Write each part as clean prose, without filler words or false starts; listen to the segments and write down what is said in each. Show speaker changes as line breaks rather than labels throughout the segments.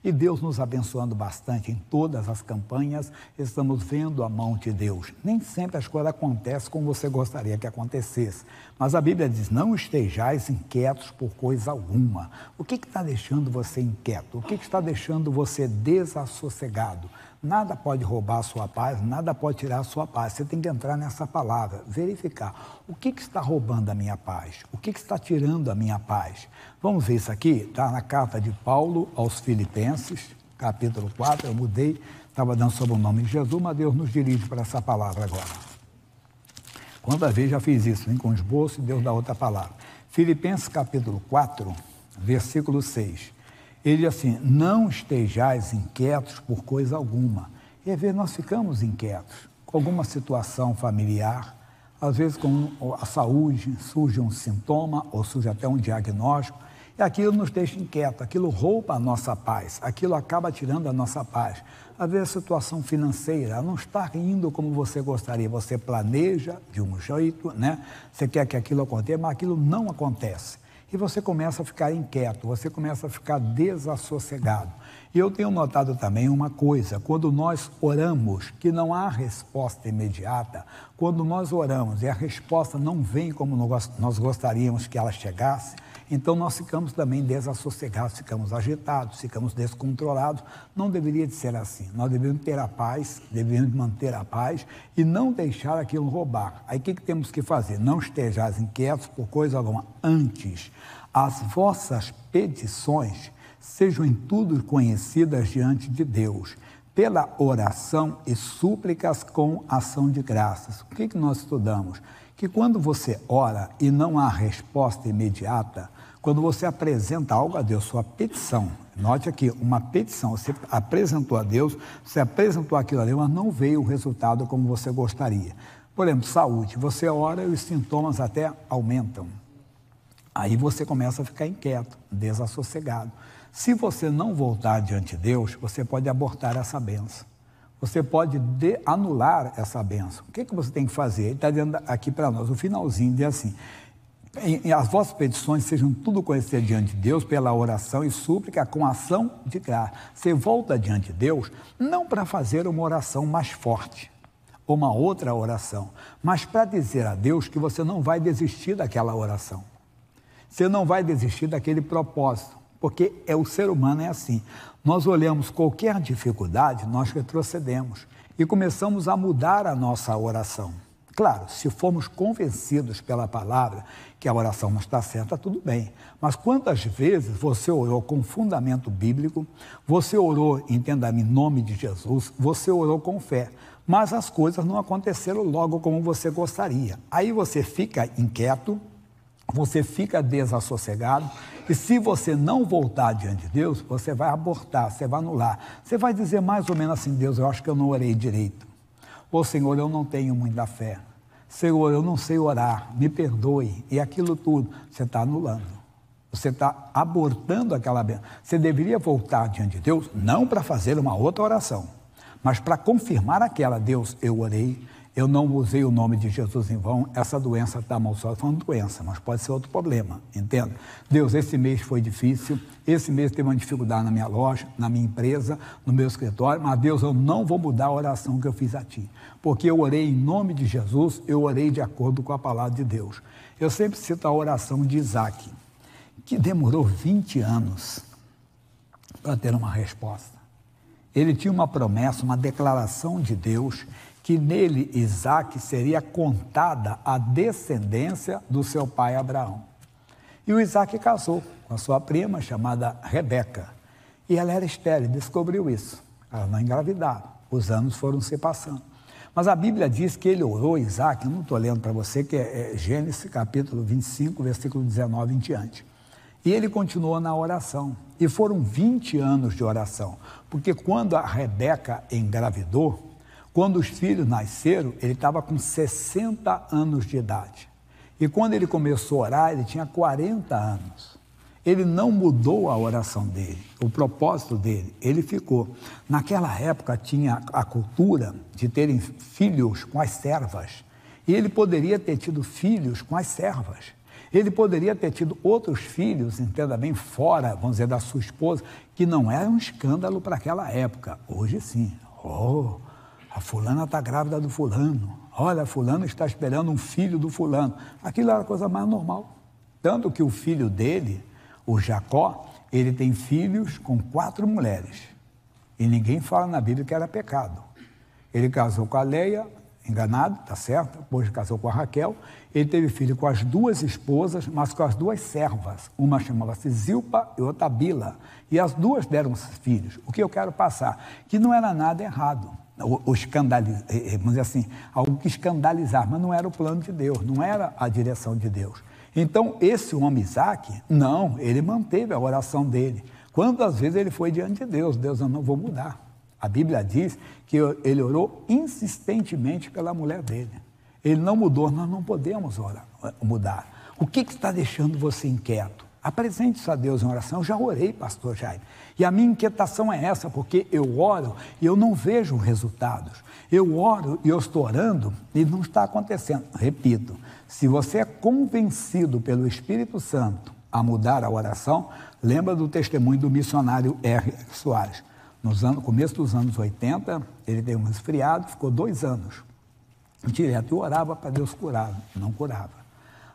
E Deus nos abençoando bastante em todas as campanhas, estamos vendo a mão de Deus. Nem sempre as coisas acontecem como você gostaria que acontecesse, mas a Bíblia diz, não estejais inquietos por coisa alguma. O que está deixando você inquieto? O que está deixando você desassossegado? Nada pode roubar a sua paz, nada pode tirar a sua paz. Você tem que entrar nessa palavra, verificar. O que está roubando a minha paz? O que está tirando a minha paz? Vamos ver isso aqui? Está na carta de Paulo aos Filipenses, capítulo 4. Eu mudei, estava dando sobre o nome de Jesus, mas Deus nos dirige para essa palavra agora. Quantas vezes já fiz isso, hein? Com esboço, e Deus dá outra palavra. Filipenses, capítulo 4, versículo 6. Ele diz assim, não estejais inquietos por coisa alguma. E às vezes nós ficamos inquietos com alguma situação familiar, às vezes com a saúde, surge um sintoma ou surge até um diagnóstico, e aquilo nos deixa inquietos, aquilo rouba a nossa paz, aquilo acaba tirando a nossa paz. Às vezes a situação financeira não está indo como você gostaria, você planeja de um jeito, né? Você quer que aquilo aconteça, mas aquilo não acontece. E você começa a ficar inquieto, você começa a ficar desassossegado. E eu tenho notado também uma coisa, quando nós oramos, que não há resposta imediata, quando nós oramos e a resposta não vem como nós gostaríamos que ela chegasse, então nós ficamos também desassossegados, ficamos agitados, ficamos descontrolados. Não deveria de ser assim. Nós deveríamos ter a paz, deveríamos manter a paz e não deixar aquilo roubar. Aí o que temos que fazer? Não estejais inquietos por coisa alguma. Antes, as vossas petições sejam em tudo conhecidas diante de Deus, pela oração e súplicas com ação de graças. O que nós estudamos? Que quando você ora e não há resposta imediata, quando você apresenta algo a Deus, sua petição, note aqui, uma petição, você apresentou a Deus, você apresentou aquilo ali, mas não veio o resultado como você gostaria. Por exemplo, saúde, você ora e os sintomas até aumentam. Aí você começa a ficar inquieto, desassossegado. Se você não voltar diante de Deus, você pode abortar essa bênção. Você pode anular essa bênção. O que você tem que fazer? Ele está dizendo aqui para nós, o finalzinho diz assim, as vossas petições sejam tudo conhecidas diante de Deus pela oração e súplica com ação de graça. Você volta diante de Deus não para fazer uma oração mais forte, ou uma outra oração, mas para dizer a Deus que você não vai desistir daquela oração. Você não vai desistir daquele propósito, porque o ser humano é assim. Nós olhamos qualquer dificuldade, nós retrocedemos e começamos a mudar a nossa oração. Claro, se formos convencidos pela palavra que a oração não está certa, tudo bem. Mas quantas vezes você orou com fundamento bíblico, você orou, entenda-me, em nome de Jesus, você orou com fé, mas as coisas não aconteceram logo como você gostaria. Aí você fica inquieto, você fica desassossegado, e se você não voltar diante de Deus, você vai abortar, você vai anular. Você vai dizer mais ou menos assim, Deus, eu acho que eu não orei direito. Ou, Senhor, eu não tenho muita fé. Senhor, eu não sei orar, me perdoe. E aquilo tudo, você está anulando. Você está abortando aquela bênção. Você deveria voltar diante de Deus, não para fazer uma outra oração, mas para confirmar aquela, Deus, eu orei, eu não usei o nome de Jesus em vão, essa doença está amaldiçoada, falando doença, mas pode ser outro problema, entende? Deus, esse mês foi difícil, esse mês teve uma dificuldade na minha loja, na minha empresa, no meu escritório, mas Deus, eu não vou mudar a oração que eu fiz a Ti, porque eu orei em nome de Jesus, eu orei de acordo com a palavra de Deus. Eu sempre cito a oração de Isaac, que demorou 20 anos para ter uma resposta. Ele tinha uma promessa, uma declaração de Deus, que nele, Isaac, seria contada a descendência do seu pai Abraão. E o Isaac casou com a sua prima, chamada Rebeca. E ela era estéril, descobriu isso. Ela não engravidava. Os anos foram se passando. Mas a Bíblia diz que ele orou, Isaac, eu não estou lendo para você, que é Gênesis capítulo 25, versículo 19 em diante. E ele continuou na oração. E foram 20 anos de oração. Porque quando a Rebeca engravidou, quando os filhos nasceram, ele estava com 60 anos de idade. E quando ele começou a orar, ele tinha 40 anos. Ele não mudou a oração dele, o propósito dele, ele ficou. Naquela época tinha a cultura de terem filhos com as servas. E ele poderia ter tido filhos com as servas. Ele poderia ter tido outros filhos, entenda bem, fora, vamos dizer, da sua esposa, que não era um escândalo para aquela época. Hoje sim. Oh, a fulana está grávida do fulano. Olha, fulano está esperando um filho do fulano. Aquilo era a coisa mais normal. Tanto que o filho dele, o Jacó, ele tem filhos com 4 mulheres. E ninguém fala na Bíblia que era pecado. Ele casou com a Leia, enganado, tá certo? Depois casou com a Raquel. Ele teve filho com as 2 esposas, mas com as 2 servas. Uma chamava-se Zilpa e outra Bila. E as 2 deram filhos. O que eu quero passar? Que não era nada errado. Ou escandalizar, vamos dizer assim, algo que escandalizar, mas não era o plano de Deus, não era a direção de Deus. Então, esse homem Isaac, não, ele manteve a oração dele. Quantas vezes ele foi diante de Deus? Deus, eu não vou mudar. A Bíblia diz que ele orou insistentemente pela mulher dele. Ele não mudou, nós não podemos mudar. O que está deixando você inquieto? Apresente isso a Deus em oração. Eu já orei, pastor Jaime. E a minha inquietação é essa, porque eu oro e eu não vejo resultados. Eu oro e eu estou orando e não está acontecendo. Repito, se você é convencido pelo Espírito Santo a mudar a oração, lembra do testemunho do missionário R. Soares. No começo dos anos 80, ele teve um resfriado, ficou 2 anos. Direto, eu orava para Deus curar, não curava.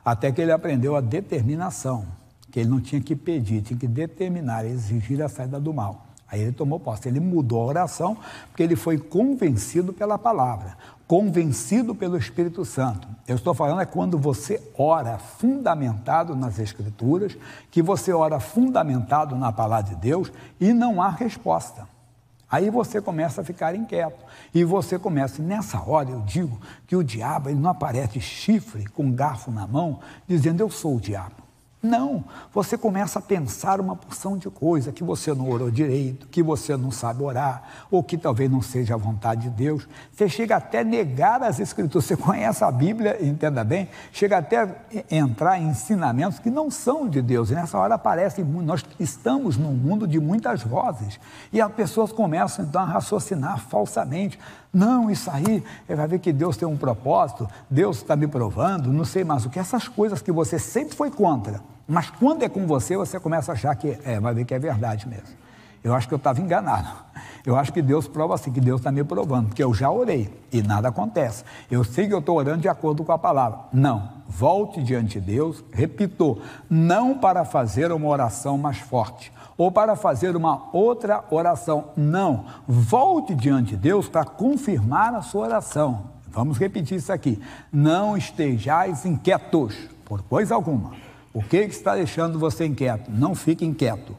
Até que ele aprendeu a determinação, que ele não tinha que pedir, tinha que determinar, exigir a saída do mal. Aí ele tomou posse, ele mudou a oração, porque ele foi convencido pela palavra, convencido pelo Espírito Santo. Eu estou falando é quando você ora fundamentado nas Escrituras, que você ora fundamentado na palavra de Deus e não há resposta. Aí você começa a ficar inquieto. E você começa, nessa hora eu digo que o diabo ele não aparece chifre com garfo na mão, dizendo eu sou o diabo. Não, você começa a pensar uma porção de coisa que você não orou direito, que você não sabe orar, ou que talvez não seja a vontade de Deus. Você chega até a negar as Escrituras, você conhece a Bíblia, entenda bem, chega até a entrar em ensinamentos que não são de Deus. E nessa hora aparece, nós estamos num mundo de muitas vozes, e as pessoas começam então a raciocinar falsamente. Não, isso aí, vai ver que Deus tem um propósito, Deus está me provando, não sei mais o que. Essas coisas que você sempre foi contra, mas quando é com você, você começa a achar que vai ver que é verdade mesmo. Eu acho que eu estava enganado. Eu acho que Deus prova assim, que Deus está me provando, porque eu já orei e nada acontece. Eu sei que eu estou orando de acordo com a palavra. Não, volte diante de Deus, repito, não para fazer uma oração mais forte, ou para fazer uma outra oração. Não, volte diante de Deus para confirmar a sua oração. Vamos repetir isso aqui. Não estejais inquietos, por coisa alguma. O que está deixando você inquieto? Não fique inquieto.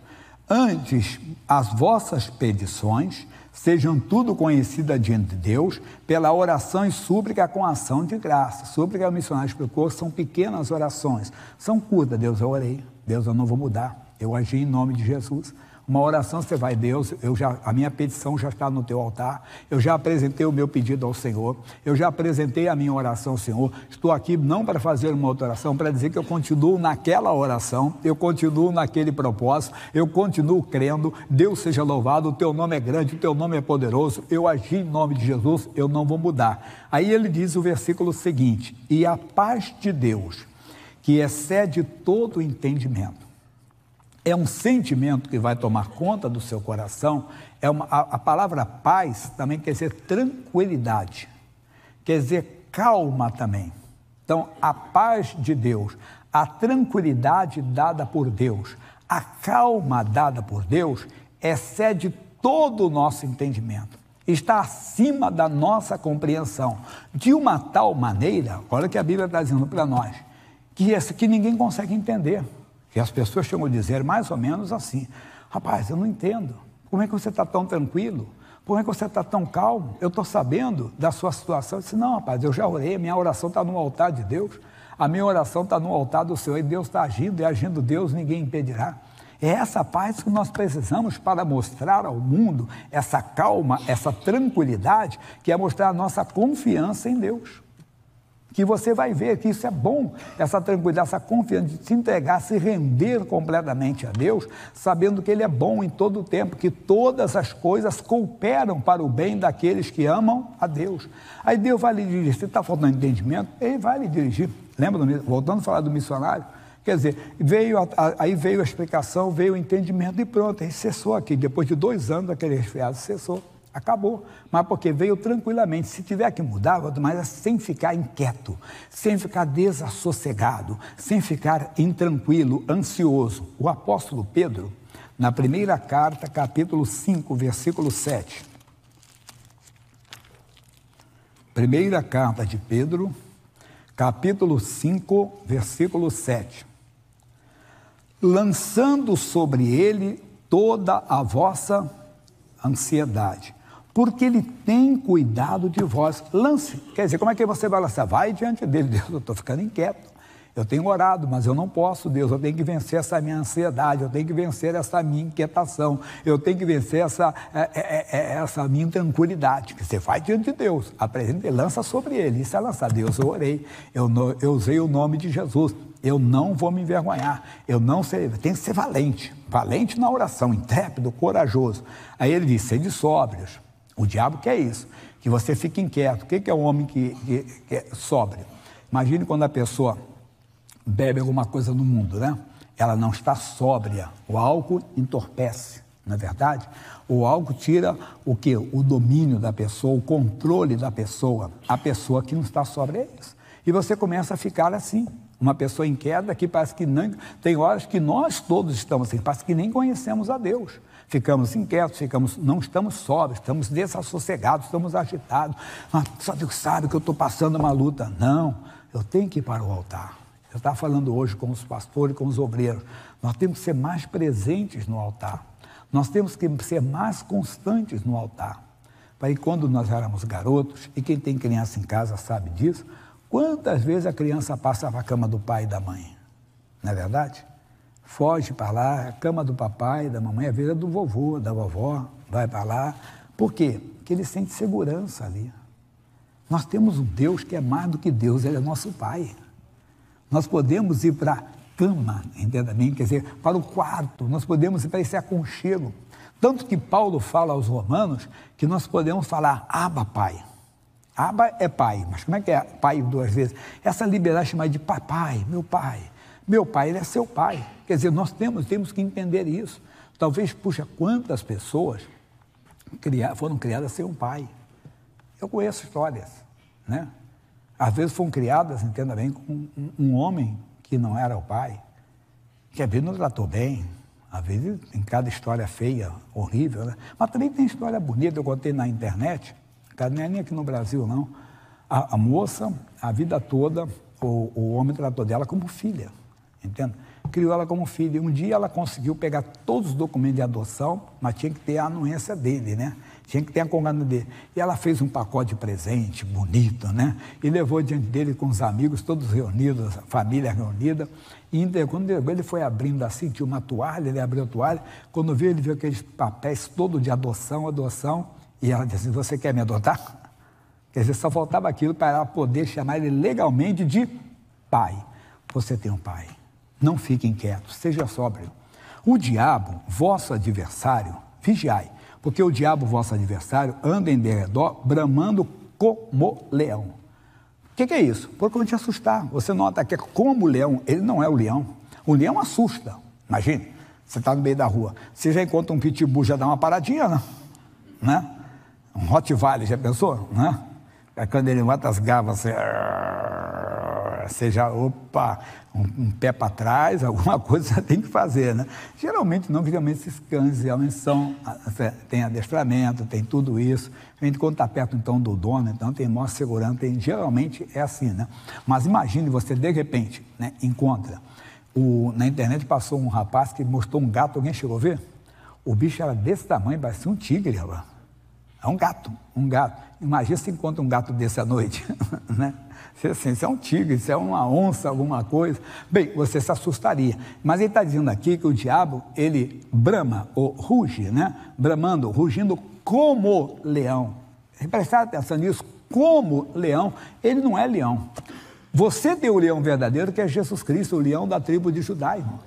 Antes, as vossas petições sejam tudo conhecidas diante de Deus pela oração e súplica com ação de graça. Súplica, o missionário explicou, são pequenas orações. São curtas. Deus, eu orei. Deus, eu não vou mudar. Eu agi em nome de Jesus. Uma oração, você vai, Deus, a minha petição já está no teu altar, eu já apresentei o meu pedido ao Senhor, eu já apresentei a minha oração ao Senhor, estou aqui não para fazer uma outra oração, para dizer que eu continuo naquela oração, eu continuo naquele propósito, eu continuo crendo, Deus seja louvado, o teu nome é grande, o teu nome é poderoso, eu agi em nome de Jesus, eu não vou mudar. Aí ele diz o versículo seguinte, e a paz de Deus, que excede todo o entendimento, é um sentimento que vai tomar conta do seu coração. A palavra paz também quer dizer tranquilidade, quer dizer calma também. Então, a paz de Deus, a tranquilidade dada por Deus, a calma dada por Deus, excede todo o nosso entendimento. Está acima da nossa compreensão, de uma tal maneira, olha o que a Bíblia está dizendo para nós, que ninguém consegue entender. E as pessoas chegam a dizer mais ou menos assim, rapaz, eu não entendo, como é que você está tão tranquilo? Como é que você está tão calmo? Eu estou sabendo da sua situação. Eu disse, não, rapaz, eu já orei, a minha oração está no altar de Deus, a minha oração está no altar do Senhor, e Deus está agindo, e agindo Deus, ninguém impedirá. É essa paz que nós precisamos para mostrar ao mundo, essa calma, essa tranquilidade, que é mostrar a nossa confiança em Deus. Que você vai ver que isso é bom, essa tranquilidade, essa confiança de se entregar, se render completamente a Deus, sabendo que Ele é bom em todo o tempo, que todas as coisas cooperam para o bem daqueles que amam a Deus. Aí Deus vai lhe dirigir, se está faltando entendimento, Ele vai lhe dirigir. Lembra, voltando a falar do missionário, Quer dizer, aí veio a explicação, veio o entendimento e pronto, aí cessou aqui. Depois de 2 anos, aquele resfriado cessou, acabou. Mas porque veio tranquilamente. Se tiver que mudar, mas sem ficar inquieto, sem ficar desassossegado, sem ficar intranquilo, ansioso. O apóstolo Pedro, na primeira carta, capítulo 5, versículo 7. Primeira carta de Pedro, capítulo 5, versículo 7. Lançando sobre ele toda a vossa ansiedade, porque ele tem cuidado de vós. Lance, quer dizer, como é que você vai lançar? Vai diante dele. Deus, eu estou ficando inquieto, eu tenho orado, mas eu não posso, Deus, eu tenho que vencer essa minha ansiedade, eu tenho que vencer essa minha inquietação, eu tenho que vencer essa minha intranquilidade. Você vai diante de Deus, apresenta e lança sobre ele. Isso é lançar. Deus, eu orei, eu usei o nome de Jesus, eu não vou me envergonhar, eu não sei, tem que ser valente na oração, intrépido, corajoso. Aí ele diz, sede sóbrios. O diabo quer isso, que você fique inquieto. O que é um homem que é sóbrio? Imagine quando a pessoa bebe alguma coisa no mundo, né? Ela não está sóbria. O álcool entorpece, não é verdade? O álcool tira o quê? O domínio da pessoa, o controle da pessoa. A pessoa que não está sóbria é isso. E você começa a ficar assim, uma pessoa inquieta que parece que não... Tem horas que nós todos estamos assim, parece que nem conhecemos a Deus. Ficamos inquietos, não estamos sóbrios, estamos desassossegados, estamos agitados. Só Deus sabe que eu estou passando uma luta. Não, eu tenho que ir para o altar. Eu estava falando hoje com os pastores, com os obreiros. Nós temos que ser mais presentes no altar. Nós temos que ser mais constantes no altar. Para que quando nós éramos garotos, e quem tem criança em casa sabe disso, quantas vezes a criança passa para a cama do pai e da mãe? Não é verdade? Foge para lá, a cama do papai, da mamãe, a vida do vovô, da vovó, vai para lá. Por quê? Porque ele sente segurança ali. Nós temos um Deus que é mais do que Deus, ele é nosso Pai. Nós podemos ir para a cama, entenda bem, quer dizer, para o quarto, nós podemos ir para esse aconchego. Tanto que Paulo fala aos romanos que nós podemos falar, Abba, Pai. Abba é pai, mas como é que é pai 2 vezes? Essa liberdade chama de papai, meu pai. Meu pai, ele é seu pai. Quer dizer, nós temos que entender isso. Talvez, puxa, quantas pessoas foram criadas sem um pai? Eu conheço histórias, né? Às vezes foram criadas, entenda bem, com um homem que não era o pai, que às vezes não tratou bem, às vezes tem cada história feia, horrível, né? Mas também tem história bonita, eu contei na internet, não é nem aqui no Brasil, não. A moça, a vida toda, o homem tratou dela como filha, entende? Criou ela como filha. Um dia ela conseguiu pegar todos os documentos de adoção, mas tinha que ter a anuência dele, né? Tinha que ter a concordância dele. E ela fez um pacote de presente bonito, né? E levou diante dele com os amigos, todos reunidos, a família reunida. E quando ele foi abrindo assim, tinha uma toalha, ele abriu a toalha. Quando viu, ele viu aqueles papéis todos de adoção. E ela disse assim, você quer me adotar? Quer dizer, só faltava aquilo para ela poder chamar ele legalmente de pai. Você tem um pai. Não fique inquieto, seja sóbrio. O diabo, vosso adversário, vigiai, porque o diabo, vosso adversário, anda em derredor, bramando como leão. O que é isso? Porque vão te assustar. Você nota que é como leão, ele não é o leão. O leão assusta. Imagine, você está no meio da rua, você já encontra um pitbull, já dá uma paradinha, né? Um Rottweiler, já pensou? Né? Quando ele mata as garras, você já, opa, um pé para trás, alguma coisa você tem que fazer, né? Geralmente esses cães realmente tem adestramento, tem tudo isso. A gente, quando está perto, então, do dono, então tem maior segurança, geralmente é assim, né? Mas imagine você, de repente, né, encontra, na internet passou um rapaz que mostrou um gato, alguém chegou a ver? O bicho era desse tamanho, parecia um tigre, rapaz. É um gato. Imagina se encontra um gato desse à noite, né? Se é um tigre, se é uma onça, alguma coisa, bem, você se assustaria. Mas ele está dizendo aqui que o diabo, ele brama, ou ruge, né? Bramando, rugindo como leão. Prestar atenção nisso, como leão, ele não é leão. Você tem o leão verdadeiro, que é Jesus Cristo, o leão da tribo de Judá, irmão.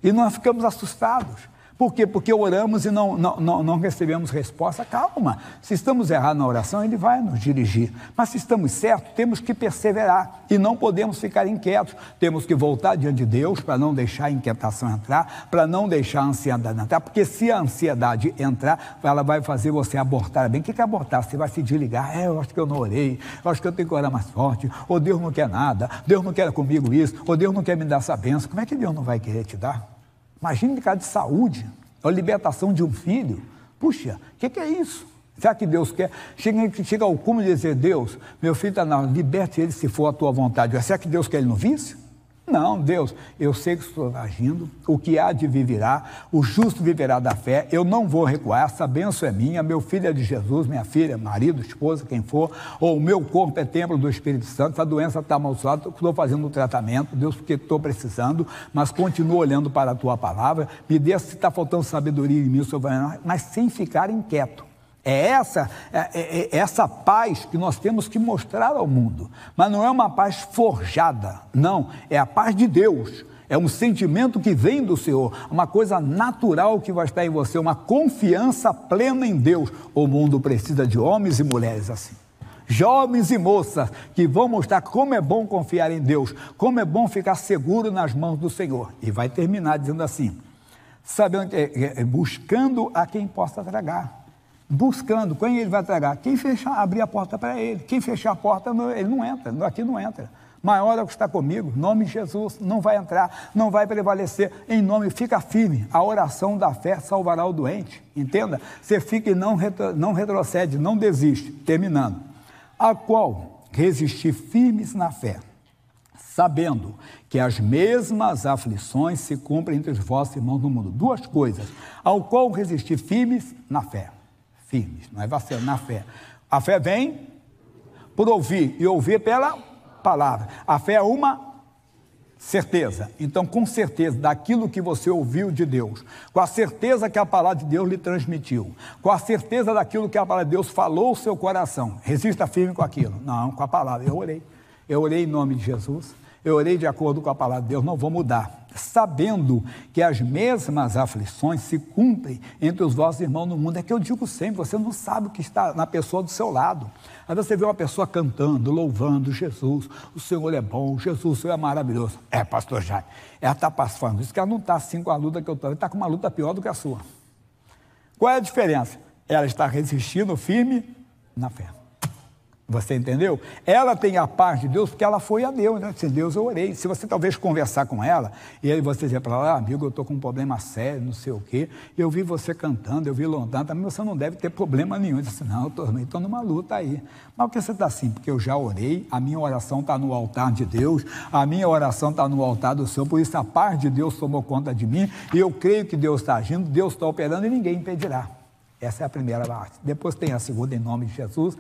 E nós ficamos assustados. Por quê? Porque oramos e não recebemos resposta. Calma, se estamos errados na oração, Ele vai nos dirigir. Mas se estamos certos, temos que perseverar e não podemos ficar inquietos. Temos que voltar diante de Deus para não deixar a inquietação entrar, para não deixar a ansiedade entrar, porque se a ansiedade entrar, ela vai fazer você abortar. Bem, o que é abortar? Você vai se desligar. Eu acho que eu não orei, eu acho que eu tenho que orar mais forte, ou Deus não quer nada, Deus não quer comigo isso, ou Deus não quer me dar essa bênção. Como é que Deus não vai querer te dar? Imagine de caso de saúde, a libertação de um filho. Puxa, o que é isso? Será que Deus quer? Chega ao cúmulo de dizer, Deus, meu filho está na, liberte ele se for a tua vontade. Será que Deus quer ele no vício? Não, Deus, eu sei que estou agindo, o que há de vir virá, o justo viverá da fé, eu não vou recuar, essa bênção é minha, meu filho é de Jesus, minha filha, marido, esposa, quem for, ou o meu corpo é templo do Espírito Santo, essa doença está amaldiçoada, estou fazendo o tratamento, Deus, porque estou precisando, mas continuo olhando para a tua palavra, me dê se está faltando sabedoria em mim, mas sem ficar inquieto. É essa paz que nós temos que mostrar ao mundo, mas não é uma paz forjada, não, é a paz de Deus, é um sentimento que vem do Senhor, uma coisa natural que vai estar em você, uma confiança plena em Deus. O mundo precisa de homens e mulheres assim, jovens e moças que vão mostrar como é bom confiar em Deus, como é bom ficar seguro nas mãos do Senhor. E vai terminar dizendo assim, sabendo, buscando a quem possa tragar. Buscando, quem ele vai tragar? Quem fechar, abrir a porta para ele. Quem fechar a porta, ele não entra, aqui não entra. Maior é o que está comigo, em nome de Jesus, não vai entrar, não vai prevalecer, em nome, fica firme, a oração da fé salvará o doente, entenda? Você fica e não retrocede, não desiste, terminando. A qual resistir firmes na fé, sabendo que as mesmas aflições se cumprem entre os vossos irmãos no mundo. Duas coisas, ao qual resistir firmes na fé. Firmes, não é vacilando, na fé. A fé vem por ouvir, e ouvir pela palavra. A fé é uma certeza. Então, com certeza daquilo que você ouviu de Deus, com a certeza que a palavra de Deus lhe transmitiu, com a certeza daquilo que a palavra de Deus falou ao seu coração, resista firme com aquilo. Não, com a palavra. Eu orei em nome de Jesus, eu orei de acordo com a palavra de Deus, não vou mudar. Sabendo que as mesmas aflições se cumprem entre os vossos irmãos no mundo. É que eu digo sempre, você não sabe o que está na pessoa do seu lado. Aí você vê uma pessoa cantando, louvando Jesus, o Senhor é bom, Jesus, o Senhor é maravilhoso. Pastor Jaime, ela está passando isso, que ela não está assim com a luta que eu estou, ela está com uma luta pior do que a sua. Qual é a diferença? Ela está resistindo firme na fé. Você entendeu? Ela tem a paz de Deus porque ela foi a Deus, né? Se Deus, eu orei. Se você talvez conversar com ela, e aí você dizer para ela, amigo, eu estou com um problema sério, não sei o quê, eu vi você cantando, eu vi louvando, também você não deve ter problema nenhum. Eu disse, não, eu estou numa luta aí. Mas por que você está assim? Porque eu já orei, a minha oração está no altar de Deus, a minha oração está no altar do Senhor, por isso a paz de Deus tomou conta de mim, e eu creio que Deus está agindo, Deus está operando e ninguém impedirá. Essa é a primeira parte. Depois tem a segunda, em nome de Jesus.